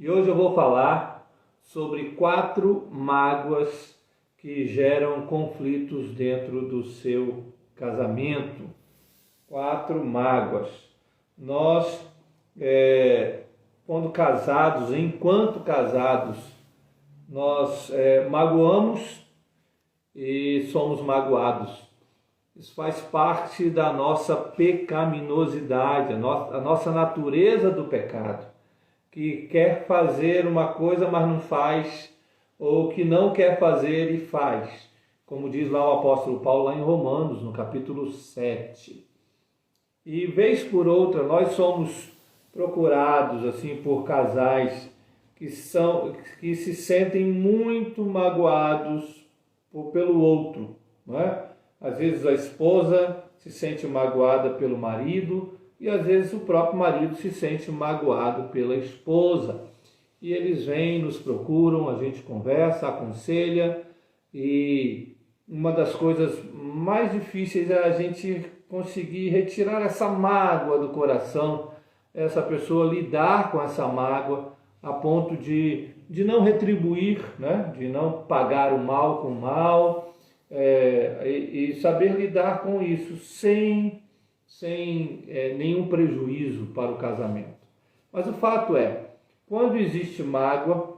E hoje eu vou falar sobre 4 mágoas que geram conflitos dentro do seu casamento. 4 mágoas. Nós, enquanto casados, nós magoamos e somos magoados. Isso faz parte da nossa pecaminosidade, a nossa natureza do pecado, que quer fazer uma coisa, mas não faz, ou que não quer fazer e faz, como diz lá o apóstolo Paulo, lá em Romanos, no capítulo 7. E vez por outra, nós somos procurados assim por casais que se sentem muito magoados pelo outro, não é? Às vezes a esposa se sente magoada pelo marido e às vezes o próprio marido se sente magoado pela esposa. E eles vêm, nos procuram, a gente conversa, aconselha, e uma das coisas mais difíceis é a gente conseguir retirar essa mágoa do coração, essa pessoa lidar com essa mágoa a ponto de não retribuir, né? De não pagar o mal com o mal, e saber lidar com isso sem nenhum prejuízo para o casamento. Mas o fato é, quando existe mágoa,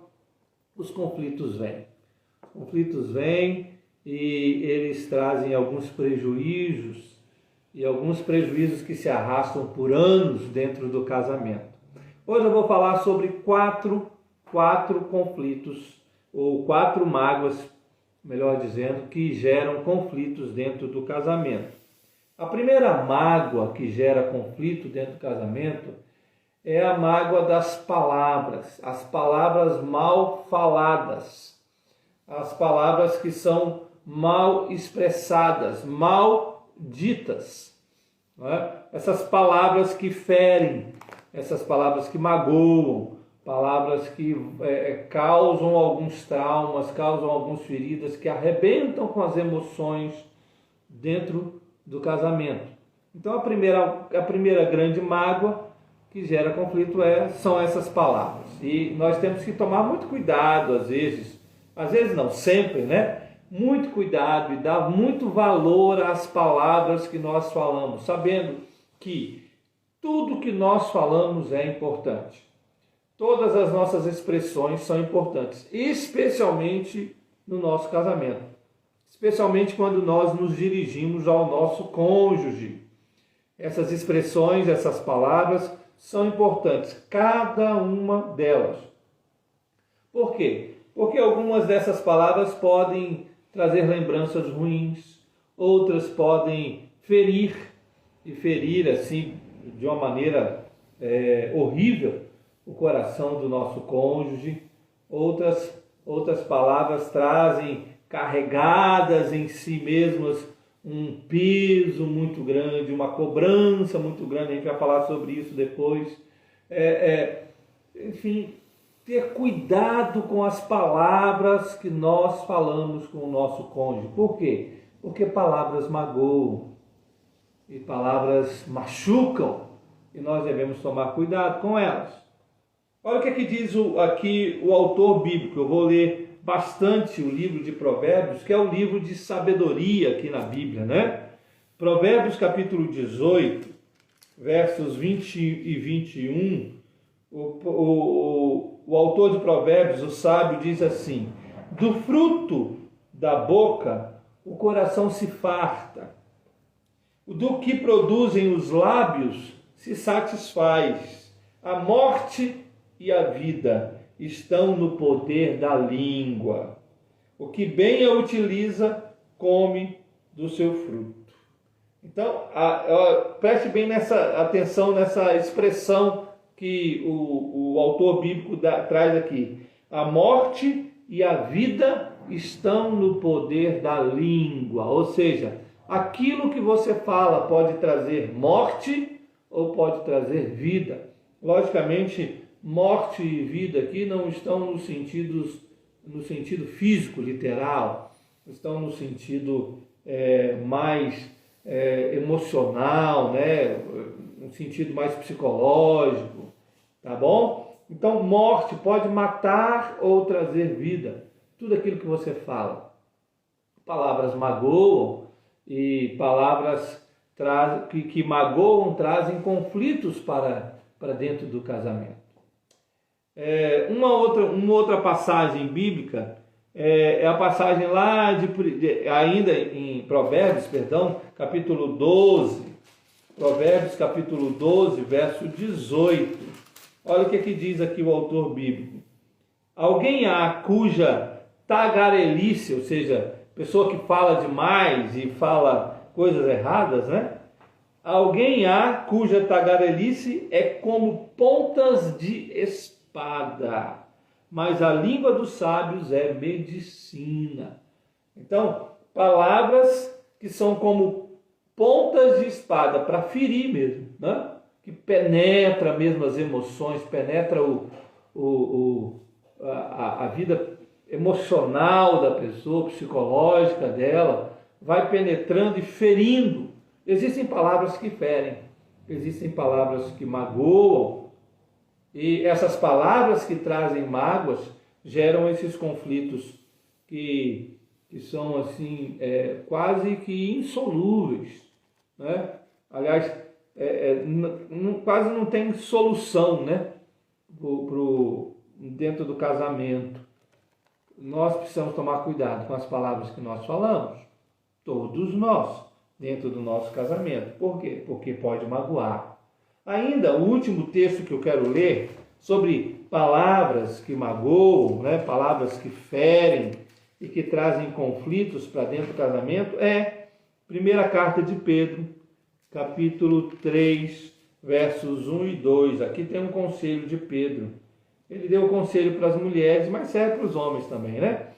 os conflitos vêm. Os conflitos vêm e eles trazem alguns prejuízos, e alguns prejuízos que se arrastam por anos dentro do casamento. Hoje eu vou falar sobre quatro conflitos, ou 4 mágoas, melhor dizendo, que geram conflitos dentro do casamento. A primeira mágoa que gera conflito dentro do casamento é a mágoa das palavras, as palavras mal faladas, as palavras que são mal expressadas, mal ditas, não é? Essas palavras que ferem, essas palavras que magoam, palavras que causam alguns traumas, causam algumas feridas, que arrebentam com as emoções dentro do casamento. Então a primeira grande mágoa que gera conflito são essas palavras. E nós temos que tomar muito cuidado, às vezes não, sempre, né? Muito cuidado e dar muito valor às palavras que nós falamos, sabendo que tudo que nós falamos é importante. Todas as nossas expressões são importantes, especialmente no nosso casamento, especialmente quando nós nos dirigimos ao nosso cônjuge. Essas expressões, essas palavras são importantes, cada uma delas. Por quê? Porque algumas dessas palavras podem trazer lembranças ruins, outras podem ferir assim de uma maneira horrível o coração do nosso cônjuge. Outras palavras trazem carregadas em si mesmas um peso muito grande, uma cobrança muito grande. A gente vai falar sobre isso depois. Enfim, ter cuidado com as palavras que nós falamos com o nosso cônjuge. Por quê? Porque palavras magoam e palavras machucam e nós devemos tomar cuidado com elas. Olha o que diz aqui o autor bíblico. Eu vou ler bastante o livro de Provérbios, que é o livro de sabedoria aqui na Bíblia, né? Provérbios capítulo 18, versos 20 e 21, o autor de Provérbios, o sábio, diz assim: do fruto da boca o coração se farta, do que produzem os lábios se satisfaz. A morte e a vida estão no poder da língua. O que bem a utiliza, come do seu fruto. Então, preste bem atenção nessa expressão que o autor bíblico traz aqui. A morte e a vida estão no poder da língua. Ou seja, aquilo que você fala pode trazer morte ou pode trazer vida. Logicamente, morte e vida aqui não estão no sentido físico, literal, estão no sentido mais emocional, né? Um sentido mais psicológico, tá bom? Então, morte pode matar ou trazer vida. Tudo aquilo que você fala. Palavras magoam e palavras que magoam trazem conflitos para dentro do casamento. Uma outra passagem bíblica é a passagem lá ainda em Provérbios, capítulo 12. Provérbios capítulo 12, verso 18. Olha o que diz aqui o autor bíblico. Alguém há cuja tagarelice, ou seja, pessoa que fala demais e fala coisas erradas, né? Alguém há cuja tagarelice é como pontas de espada, mas a língua dos sábios é medicina. Então, palavras que são como pontas de espada para ferir mesmo, né? Que penetra mesmo as emoções, penetra a vida emocional da pessoa, psicológica dela, vai penetrando e ferindo. Existem palavras que ferem, existem palavras que magoam, e essas palavras que trazem mágoas geram esses conflitos que são assim quase que insolúveis, né? Aliás, quase não tem solução, né? Dentro do casamento. Nós precisamos tomar cuidado com as palavras que nós falamos, todos nós, dentro do nosso casamento. Por quê? Porque pode magoar. Ainda, o último texto que eu quero ler sobre palavras que magoam, né? Palavras que ferem e que trazem conflitos para dentro do casamento é primeira carta de Pedro, capítulo 3, versos 1 e 2. Aqui tem um conselho de Pedro. Ele deu o conselho para as mulheres, mas serve para os homens também, né?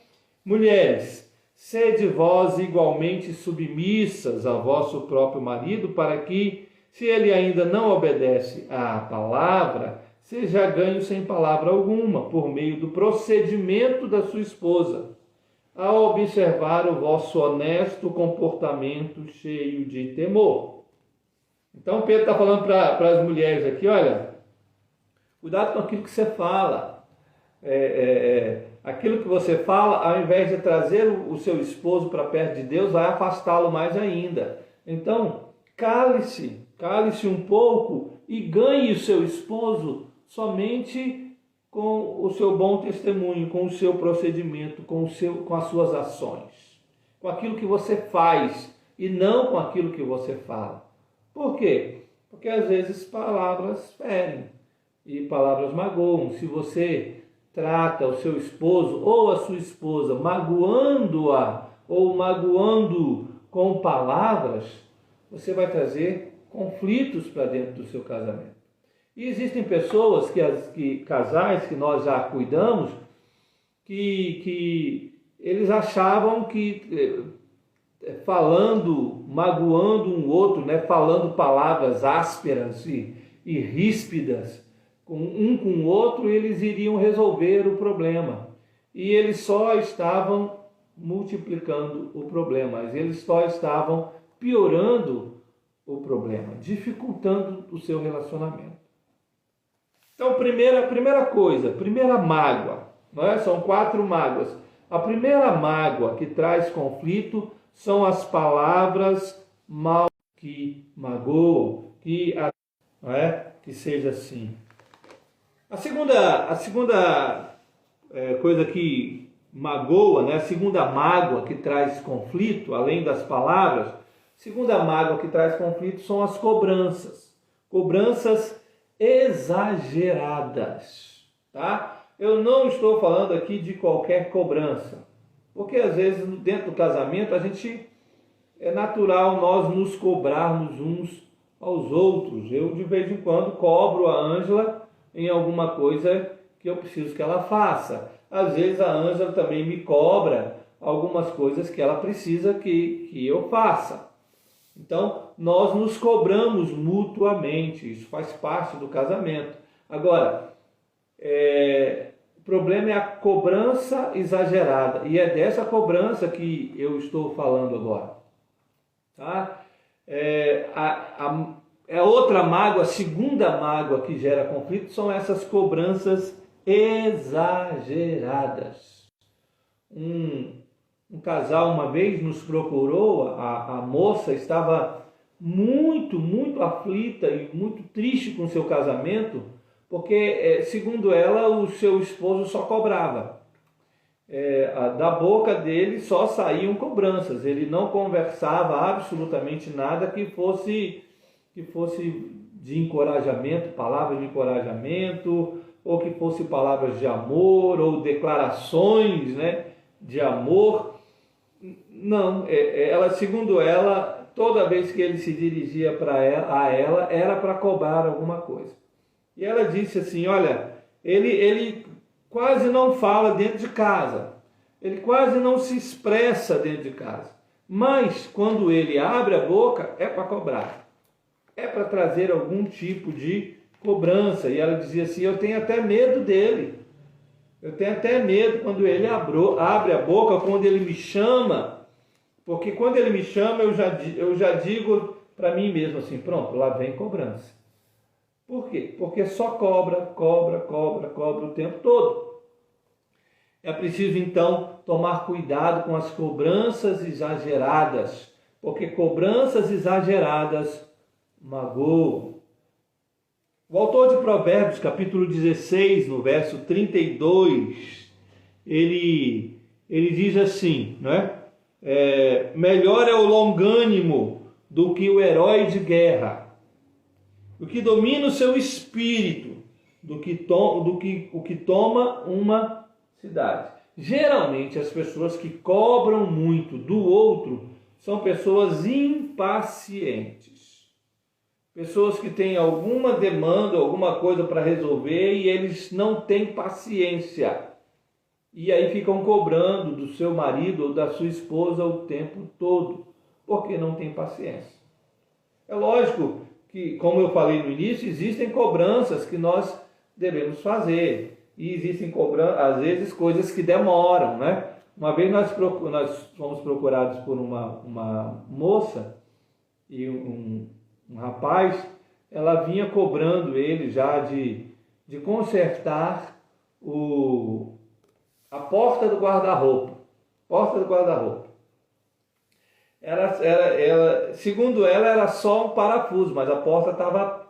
Mulheres, sede vós igualmente submissas ao vosso próprio marido, para que, se ele ainda não obedece à palavra, seja ganho sem palavra alguma, por meio do procedimento da sua esposa, ao observar o vosso honesto comportamento cheio de temor. Então Pedro está falando para as mulheres aqui, olha, cuidado com aquilo que você fala. Aquilo que você fala, ao invés de trazer o seu esposo para perto de Deus, vai afastá-lo mais ainda. Então, cale-se um pouco e ganhe o seu esposo somente com o seu bom testemunho, com o seu procedimento, com as suas ações, com aquilo que você faz e não com aquilo que você fala. Por quê? Porque às vezes palavras ferem e palavras magoam. Se você trata o seu esposo ou a sua esposa magoando-a ou magoando com palavras, você vai trazer conflitos para dentro do seu casamento. E existem pessoas, casais que nós já cuidamos, que eles achavam que falando, magoando um outro, né, falando palavras ásperas e ríspidas, com o outro, eles iriam resolver o problema. E eles só estavam multiplicando o problema, eles só estavam piorando o problema, dificultando o seu relacionamento. Então, primeira mágoa, não é? São 4 mágoas. A primeira mágoa que traz conflito são as palavras mal que magoam, que seja assim. A segunda coisa que magoa, né? A segunda mágoa que traz conflito, além das palavras, a segunda mágoa que traz conflito são as cobranças. Cobranças exageradas, tá? Eu não estou falando aqui de qualquer cobrança, porque às vezes dentro do casamento é natural nós nos cobrarmos uns aos outros. Eu de vez em quando cobro a Ângela em alguma coisa que eu preciso que ela faça. Às vezes a Ângela também me cobra algumas coisas que ela precisa que eu faça. Então, nós nos cobramos mutuamente, isso faz parte do casamento. Agora, o problema é a cobrança exagerada, e é dessa cobrança que eu estou falando agora. Tá? É outra mágoa, a segunda mágoa que gera conflito são essas cobranças exageradas. Um casal uma vez nos procurou, a moça estava muito aflita e muito triste com o seu casamento, porque, segundo ela, o seu esposo só cobrava. Da boca dele só saíam cobranças, ele não conversava absolutamente nada que fosse de encorajamento, palavras de encorajamento, ou que fosse palavras de amor, ou declarações, né, de amor. Não, segundo ela, toda vez que ele se dirigia a ela, era para cobrar alguma coisa. E ela disse assim, olha, ele quase não fala dentro de casa, ele quase não se expressa dentro de casa, mas quando ele abre a boca é para cobrar, é para trazer algum tipo de cobrança. E ela dizia assim, eu tenho até medo dele, eu tenho até medo quando ele abre a boca, quando ele me chama, porque quando ele me chama eu já digo para mim mesmo assim, pronto, lá vem cobrança. Por quê? Porque só cobra o tempo todo. É preciso então tomar cuidado com as cobranças exageradas, porque cobranças exageradas magoam. O autor de Provérbios, capítulo 16, no verso 32, ele diz assim, não é? Melhor é o longânimo do que o herói de guerra, o que domina o seu espírito, do que o que toma uma cidade. Geralmente as pessoas que cobram muito do outro são pessoas impacientes. Pessoas que têm alguma demanda, alguma coisa para resolver e eles não têm paciência. E aí ficam cobrando do seu marido ou da sua esposa o tempo todo, porque não tem paciência. É lógico que, como eu falei no início, existem cobranças que nós devemos fazer. E existem às vezes coisas que demoram, né? Uma vez nós fomos procurados por uma moça e um rapaz, ela vinha cobrando ele já de consertar a porta do guarda-roupa. Segundo ela, era só um parafuso, mas a porta estava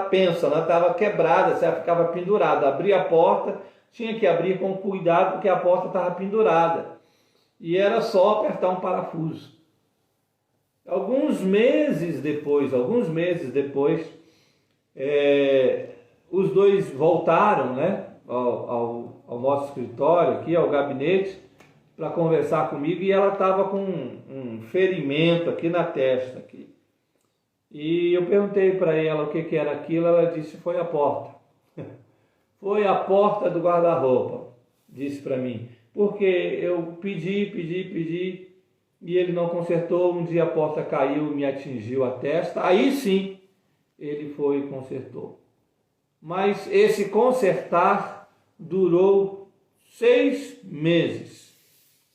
pensa, ela estava quebrada, ela ficava pendurada. Abria a porta, tinha que abrir com cuidado porque a porta estava pendurada. E era só apertar um parafuso. Alguns meses depois, os dois voltaram, né, ao nosso escritório, aqui, ao gabinete, para conversar comigo, e ela estava com um ferimento aqui na testa. Aqui. E eu perguntei para ela o que era aquilo, ela disse, foi a porta. Foi a porta do guarda-roupa, disse para mim. Porque eu pedi, e ele não consertou. Um dia a porta caiu e me atingiu a testa. Aí sim, ele foi e consertou. Mas esse consertar durou 6 meses.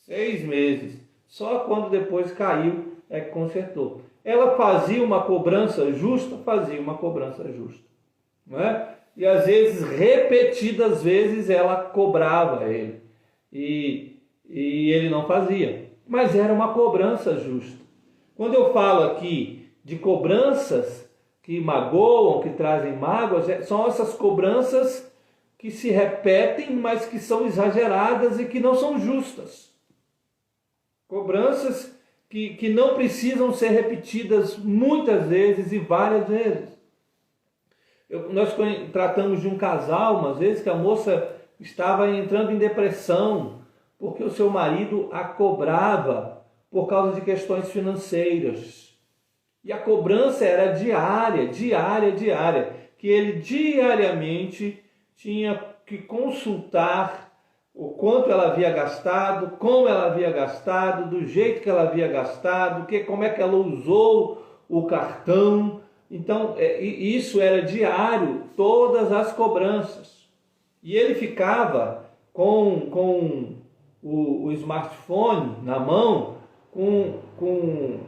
6 meses. Só quando depois caiu é que consertou. Ela fazia uma cobrança justa, não é? E às vezes, repetidas vezes, ela cobrava ele. E ele não fazia. Mas era uma cobrança justa. Quando eu falo aqui de cobranças que magoam, que trazem mágoas, são essas cobranças que se repetem, mas que são exageradas e que não são justas. Cobranças que não precisam ser repetidas muitas vezes e várias vezes. Nós tratamos de um casal, umas vezes, que a moça estava entrando em depressão, porque o seu marido a cobrava por causa de questões financeiras. E a cobrança era diária, que ele diariamente tinha que consultar o quanto ela havia gastado, como ela havia gastado, do jeito que ela havia gastado, como é que ela usou o cartão. Então, isso era diário, todas as cobranças. E ele ficava com o smartphone na mão, com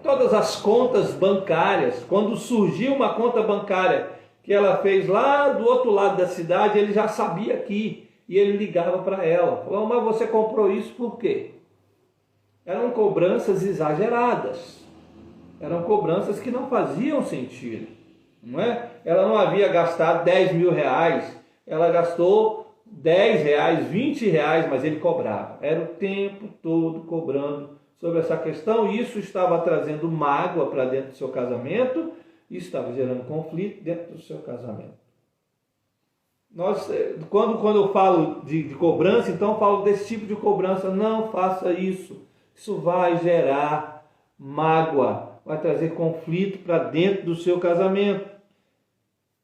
todas as contas bancárias. Quando surgiu uma conta bancária que ela fez lá do outro lado da cidade, ele já sabia aqui e ele ligava para ela. Falou, mas você comprou isso por quê? Eram cobranças exageradas. Eram cobranças que não faziam sentido. Não é? Ela não havia gastado 10 mil reais, ela gastou 10 reais, 20 reais, mas ele cobrava. Era o tempo todo cobrando sobre essa questão, e isso estava trazendo mágoa para dentro do seu casamento e estava gerando conflito dentro do seu casamento. Quando eu falo de cobrança, então eu falo desse tipo de cobrança. Não faça isso. Isso vai gerar mágoa, vai trazer conflito para dentro do seu casamento.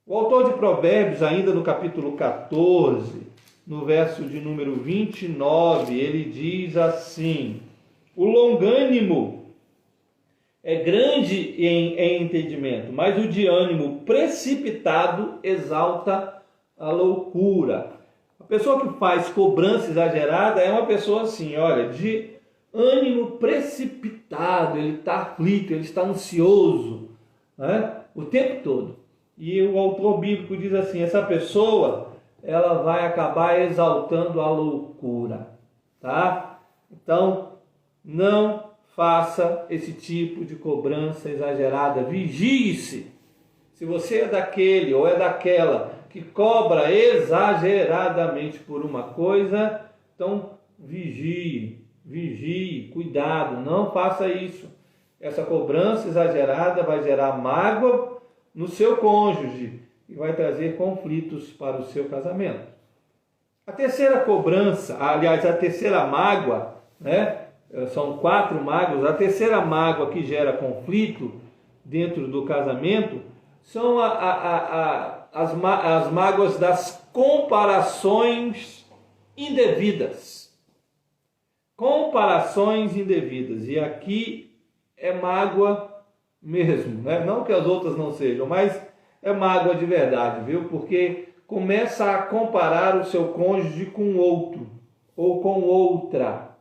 O autor de Provérbios, ainda no capítulo 14, no verso de número 29, ele diz assim: o longânimo é grande em entendimento, mas o de ânimo precipitado exalta a loucura. A pessoa que faz cobrança exagerada é uma pessoa assim, olha, de ânimo precipitado, ele está aflito, ele está ansioso, né? O tempo todo. E o autor bíblico diz assim, essa pessoa, ela vai acabar exaltando a loucura, tá? Então, não faça esse tipo de cobrança exagerada, vigie-se. Se você é daquele ou é daquela que cobra exageradamente por uma coisa, então vigie, cuidado, não faça isso. Essa cobrança exagerada vai gerar mágoa no seu cônjuge e vai trazer conflitos para o seu casamento. A terceira cobrança, aliás, a terceira mágoa, né? São 4 mágoas. A terceira mágoa que gera conflito dentro do casamento são as mágoas das comparações indevidas. Comparações indevidas. E aqui é mágoa mesmo, né? Não que as outras não sejam, mas é mágoa de verdade, viu? Porque começa a comparar o seu cônjuge com outro ou com outra.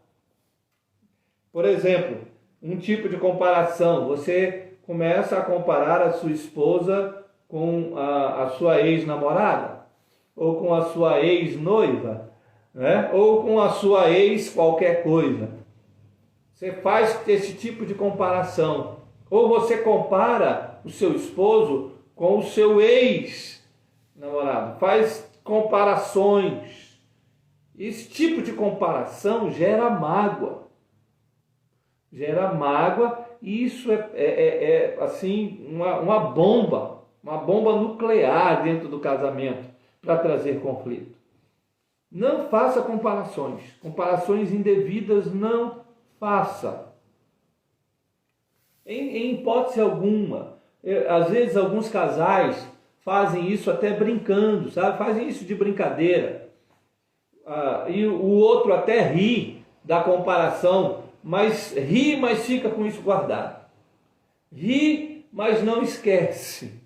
Por exemplo, um tipo de comparação, você começa a comparar a sua esposa com a sua ex-namorada, ou com a sua ex-noiva, né? Ou com a sua ex qualquer coisa. Você faz esse tipo de comparação. Ou você compara o seu esposo com o seu ex-namorado. Faz comparações. Esse tipo de comparação gera mágoa. Gera mágoa, e isso é assim, uma bomba nuclear dentro do casamento para trazer conflito. Não faça comparações indevidas, não faça. Em hipótese alguma. Às vezes alguns casais fazem isso até brincando, sabe? Fazem isso de brincadeira. E o outro até ri da comparação, mas fica com isso guardado. Ri, mas não esquece,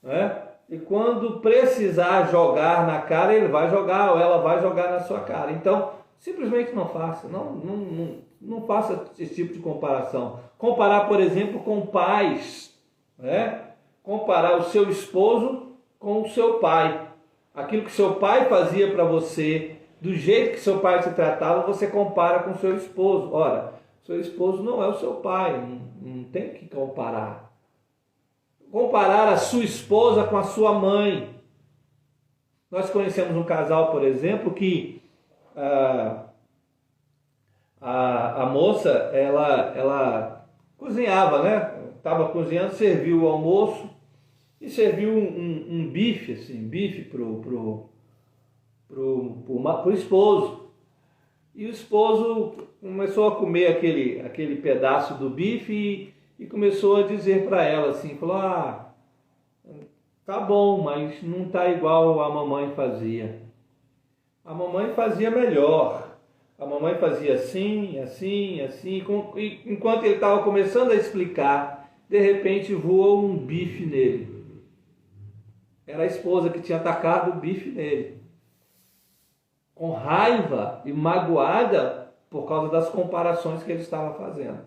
né? E quando precisar jogar na cara, ele vai jogar ou ela vai jogar na sua cara. Então, simplesmente não faça. Não faça esse tipo de comparação. Comparar, por exemplo, com pais, né? Comparar o seu esposo com o seu pai. Aquilo que seu pai fazia para você, do jeito que seu pai te tratava, você compara com o seu esposo. Ora, seu esposo não é o seu pai, não tem que comparar. Comparar a sua esposa com a sua mãe. Nós conhecemos um casal, por exemplo, que a moça, ela cozinhava, né? Estava cozinhando, serviu o almoço e serviu um bife, assim, pro esposo. E o esposo começou a comer aquele pedaço do bife e começou a dizer para ela assim, falou, tá bom, mas não tá igual a mamãe fazia. A mamãe fazia melhor. A mamãe fazia assim, assim, assim. E enquanto ele estava começando a explicar, de repente voou um bife nele. Era a esposa que tinha atacado o bife nele. Com raiva e magoada por causa das comparações que ele estava fazendo.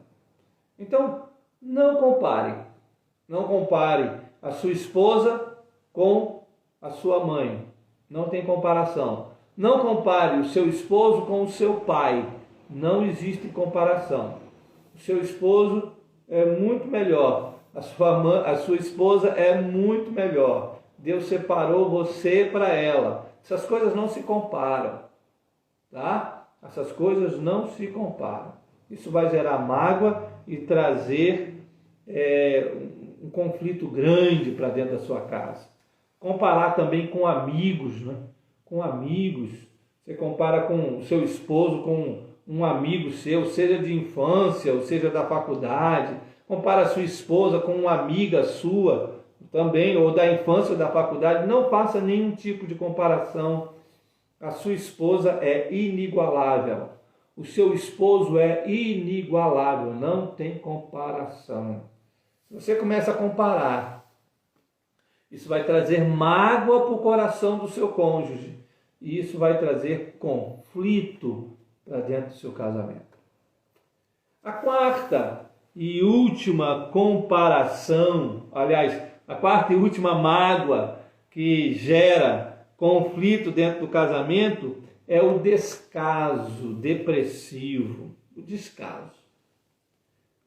Então, Não compare. Não compare a sua esposa com a sua mãe. Não tem comparação. Não compare o seu esposo com o seu pai. Não existe comparação. O seu esposo é muito melhor. A sua esposa é muito melhor. Deus separou você para ela. Essas coisas não se comparam. Tá? Essas coisas não se comparam. Isso vai gerar mágoa e trazer um conflito grande para dentro da sua casa. Comparar também com amigos, né? Com amigos. Você compara com o seu esposo com um amigo seu, seja de infância ou seja da faculdade. Compara a sua esposa com uma amiga sua também, ou da infância ou da faculdade. Não faça nenhum tipo de comparação. A sua esposa é inigualável. O seu esposo é inigualável. Não tem comparação. Se você começa a comparar, isso vai trazer mágoa para o coração do seu cônjuge. E isso vai trazer conflito para dentro do seu casamento. A quarta e última comparação, aliás, a quarta e última mágoa que gera conflito dentro do casamento é o descaso depressivo. O descaso.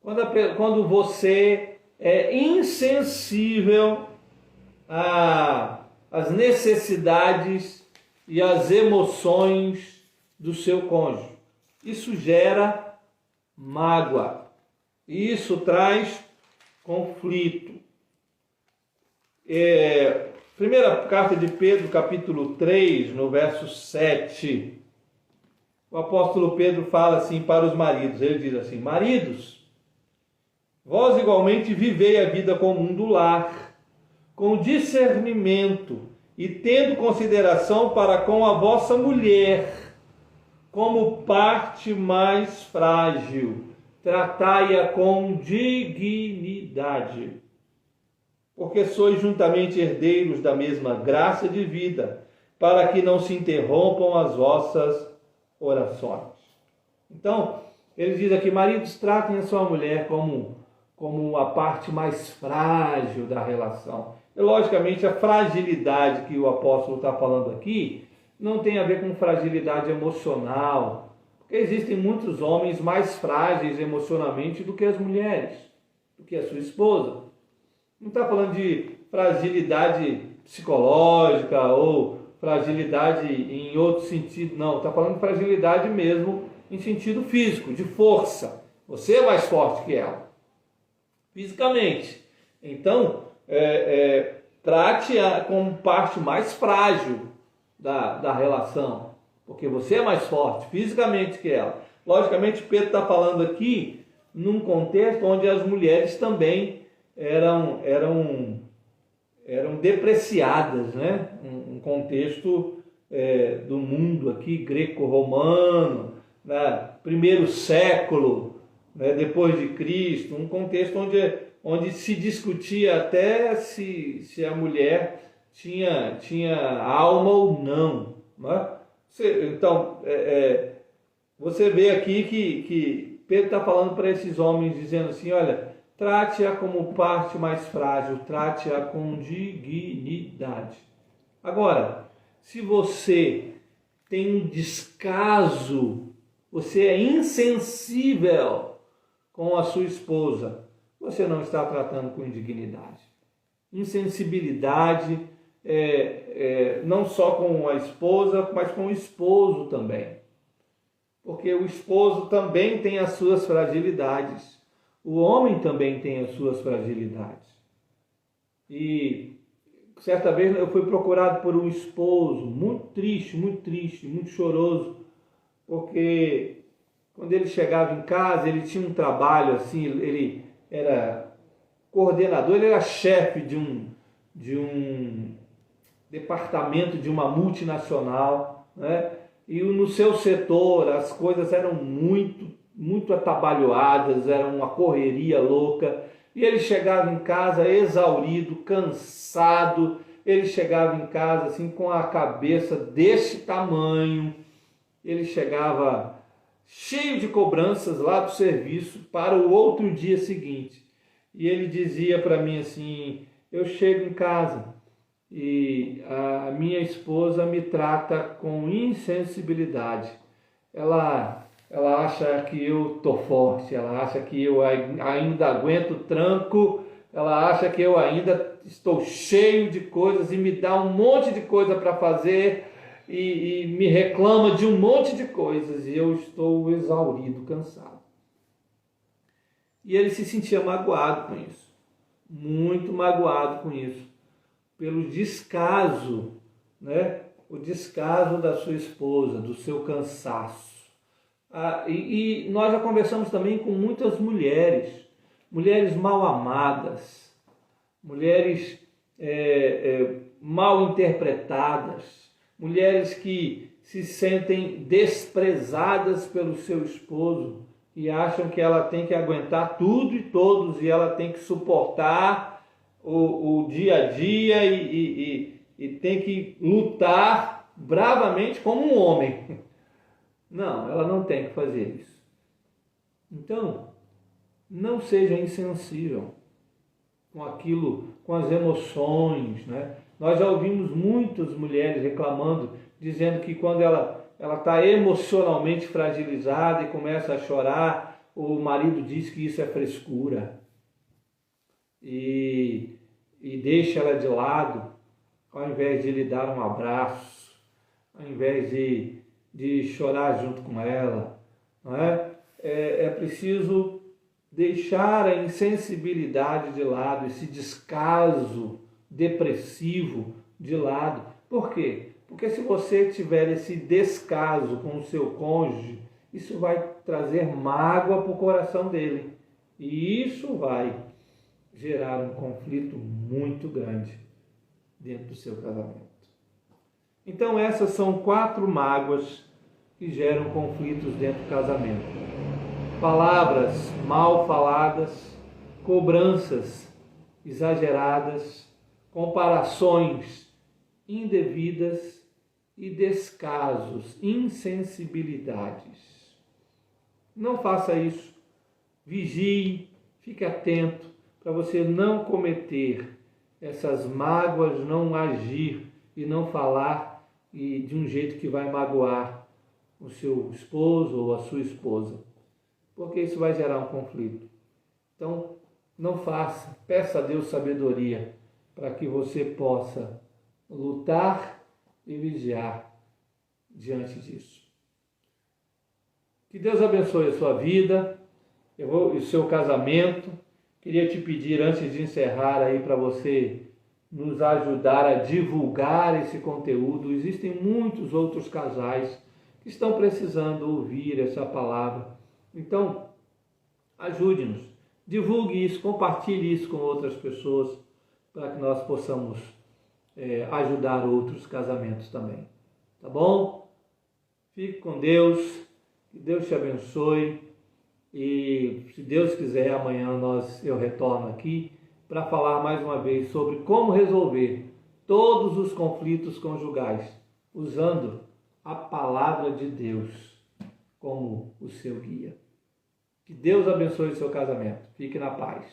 Quando você é insensível às necessidades e às emoções do seu cônjuge. Isso gera mágoa. Isso traz conflito. Primeira carta de Pedro, capítulo 3, no verso 7. O apóstolo Pedro fala assim para os maridos. Ele diz assim: maridos, vós igualmente vivei a vida comum do lar, com discernimento e tendo consideração para com a vossa mulher, como parte mais frágil, tratai-a com dignidade, porque sois juntamente herdeiros da mesma graça de vida, para que não se interrompam as vossas orações. Então, ele diz aqui: maridos, tratem a sua mulher como a parte mais frágil da relação. E, logicamente, a fragilidade que o apóstolo está falando aqui não tem a ver com fragilidade emocional, porque existem muitos homens mais frágeis emocionalmente do que as mulheres, do que a sua esposa. Não está falando de fragilidade psicológica ou fragilidade em outro sentido, não. Está falando de fragilidade mesmo em sentido físico, de força. Você é mais forte que ela, fisicamente. Então, trate-a como parte mais frágil da relação, porque você é mais forte fisicamente que ela. Logicamente, Pedro está falando aqui num contexto onde as mulheres também eram depreciadas, né? Um contexto do mundo aqui, greco-romano, né? Primeiro século, né? Depois de Cristo, um contexto onde se discutia até se a mulher tinha alma ou não, né? Então, você vê aqui que Pedro está falando para esses homens, dizendo assim: olha, trate-a como parte mais frágil, trate-a com dignidade. Agora, se você tem um descaso, você é insensível com a sua esposa, você não está tratando com indignidade. Insensibilidade, não só com a esposa, mas com o esposo também. Porque o esposo também tem as suas fragilidades. O homem também tem as suas fragilidades. E certa vez eu fui procurado por um esposo muito triste, muito choroso, porque quando ele chegava em casa, ele tinha um trabalho assim, ele era coordenador, ele era chefe de um departamento de uma multinacional, né? E no seu setor as coisas eram muito atabalhoadas, era uma correria louca, e ele chegava em casa exaurido, cansado, ele chegava em casa assim com a cabeça desse tamanho, ele chegava cheio de cobranças lá do serviço para o outro dia seguinte. e ele dizia para mim assim: eu chego em casa e a minha esposa me trata com insensibilidade. Ela acha que eu tô forte, ela acha que eu ainda aguento o tranco, ela acha que eu ainda estou cheio de coisas e me dá um monte de coisa para fazer e me reclama de um monte de coisas e eu estou exaurido, cansado. E ele se sentia magoado com isso, muito magoado com isso, pelo descaso, né? O descaso da sua esposa, do seu cansaço. E nós já conversamos também com muitas mulheres, mulheres mal amadas, mulheres mal interpretadas, mulheres que se sentem desprezadas pelo seu esposo e acham que ela tem que aguentar tudo e todos e ela tem que suportar o dia a dia e tem que lutar bravamente como um homem. Não, ela não tem que fazer isso. Então, não seja insensível com aquilo, com as emoções, né? Nós já ouvimos muitas mulheres reclamando, dizendo que quando ela está emocionalmente fragilizada e começa a chorar, o marido diz que isso é frescura e deixa ela de lado, ao invés de lhe dar um abraço, ao invés de chorar junto com ela, não é? É preciso deixar a insensibilidade de lado, esse descaso depressivo de lado. Por quê? Porque se você tiver esse descaso com o seu cônjuge, isso vai trazer mágoa para o coração dele. E isso vai gerar um conflito muito grande dentro do seu casamento. Então essas são 4 mágoas que geram conflitos dentro do casamento. Palavras mal faladas, cobranças exageradas, comparações indevidas e descasos, insensibilidades. Não faça isso. Vigie, fique atento para você não cometer essas mágoas, não agir e não falar de um jeito que vai magoar o seu esposo ou a sua esposa, porque isso vai gerar um conflito. Então, não faça, peça a Deus sabedoria para que você possa lutar e vigiar diante disso. Que Deus abençoe a sua vida e o seu casamento. Queria te pedir, antes de encerrar aí, para você nos ajudar a divulgar esse conteúdo. Existem muitos outros casais que estão precisando ouvir essa palavra. Então, ajude-nos, divulgue isso, compartilhe isso com outras pessoas, para que nós possamos ajudar outros casamentos também. Tá bom? Fique com Deus, que Deus te abençoe. E se Deus quiser, amanhã eu retorno aqui para falar mais uma vez sobre como resolver todos os conflitos conjugais, usando a palavra de Deus como o seu guia. Que Deus abençoe o seu casamento. Fique na paz.